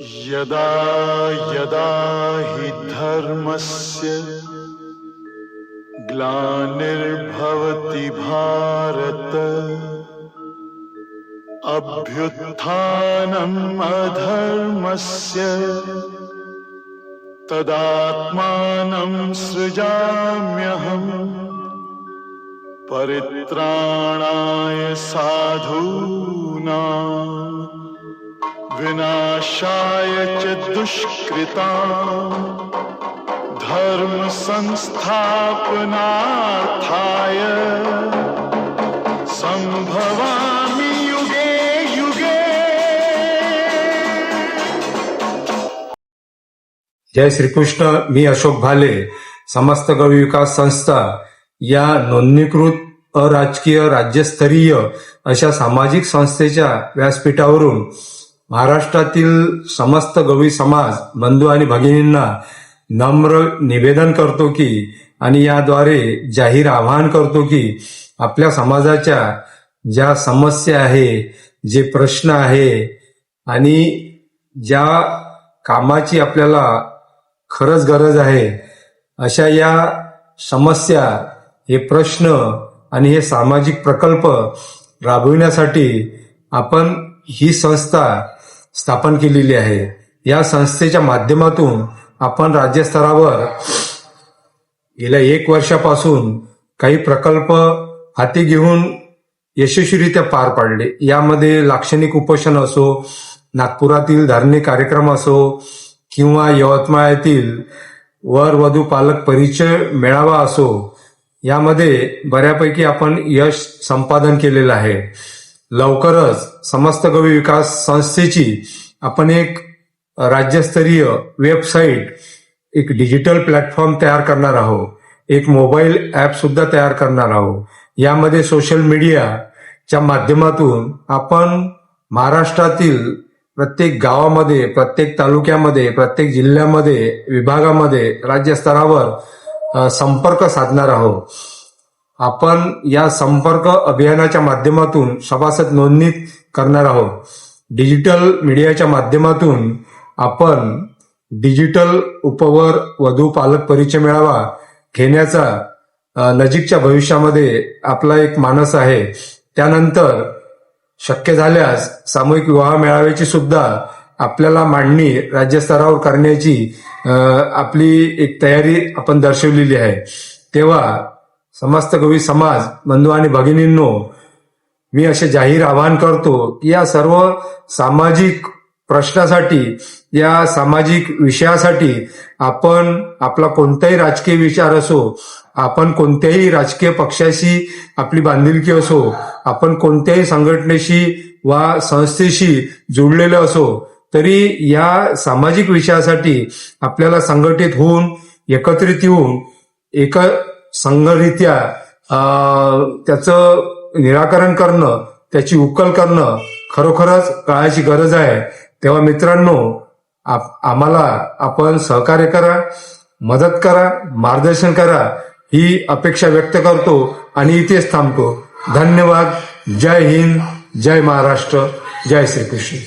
यदा यदा हि धर्मस्य ग्लानिर्भवति भारत अभ्युत्थानम् अधर्मस्य तदात्मानं सृजाम्यहम् परित्राणाय साधूनां विनाशाय च दुष्कृतां धर्म संस्थापनार्थाय संभवामि युगे युगे। जय श्रीकृष्ण। मी अशोक भाले, समस्त गवळी विकास संस्था या नोंदणीकृत अराजकीय राज्यस्तरीय अशा सामाजिक संस्थेच्या व्यासपीठावरून महाराष्ट्रातील समस्त गवळी समाज बंधू आणि भगिनींना नम्र निवेदन करतो की आणि याद्वारे जाहीर आवाहन करतो की आपल्या समाजाच्या ज्या समस्या आहे, जे प्रश्न आहे आणि ज्या कामाची आपल्याला खरंच गरज आहे, अशा या समस्या, हे प्रश्न आणि हे सामाजिक प्रकल्प राबविण्यासाठी आपण ही संस्था स्थापन केलेली आहे। या संस्थेच्या माध्यमातून आपण राज्यस्तरावर गेल्या 1 वर्षापासून काही प्रकल्प हाती घेऊन यशस्वीरित्या पार पाडले। यामध्ये लाक्षणिक उपोषण असो, नागपुरातील धार्मिक कार्यक्रम असो किंवा यवतमाळ येथील वर वधू पालक परिचय मेळावा असो, यामध्ये बऱ्यापैकी आपण यश संपादन केलेलं आहे। लवकरच समस्त गवळी विकास संस्थेची आपण एक राज्यस्तरीय वेबसाईट, एक डिजिटल प्लॅटफॉर्म तयार करणार आहोत, एक मोबाईल ॲप सुद्धा तयार करणार आहोत। यामध्ये सोशल मीडियाच्या माध्यमातून आपण महाराष्ट्रातील प्रत्येक गावामध्ये, प्रत्येक तालुक्यामध्ये, प्रत्येक जिल्ह्यामध्ये, विभागामध्ये, राज्यस्तरावर संपर्क साधणार आहोत। आपण या संपर्क अभियानाच्या माध्यमातून सभासद नोंदणी करणार आहोत। डिजिटल मीडियाच्या माध्यमातून आपण डिजिटल उपवर वधू पालक परिचय मेळावा घेण्याचा नजीकच्या भविष्यामध्ये आपला एक मानस आहे। त्यानंतर शक्य झाल्यास सामूहिक विवाह मेळाव्याची सुद्धा आपल्याला मांडणी राज्यस्तरावर करण्याची आपली एक तयारी आपण दर्शवलेली आहे। तेव्हा समस्त गवळी समाज बंधू आणि भगिनींनो, मी असे जाहीर आवाहन करतो की या सर्व सामाजिक प्रश्नासाठी, या सामाजिक विषयासाठी आपण आपला कोणताही राजकीय विचार असो, आपण कोणत्याही राजकीय पक्षाशी आपली बांधिलकी असो, आपण कोणत्याही संघटनेशी वा संस्थेशी जोडलेले असो, तरी या सामाजिक विषयासाठी आपल्याला संघटित होऊन, एकत्रित येऊन, एक संघरित्या त्याचं निराकरण करणं, त्याची उकल करणं खरोखरच काळाची गरज आहे। तेव्हा मित्रांनो, आम्हाला आपण सहकार्य करा, मदत करा, मार्गदर्शन करा, ही अपेक्षा व्यक्त करतो आणि इथेच थांबतो। धन्यवाद। जय हिंद, जय महाराष्ट्र, जय श्रीकृष्ण।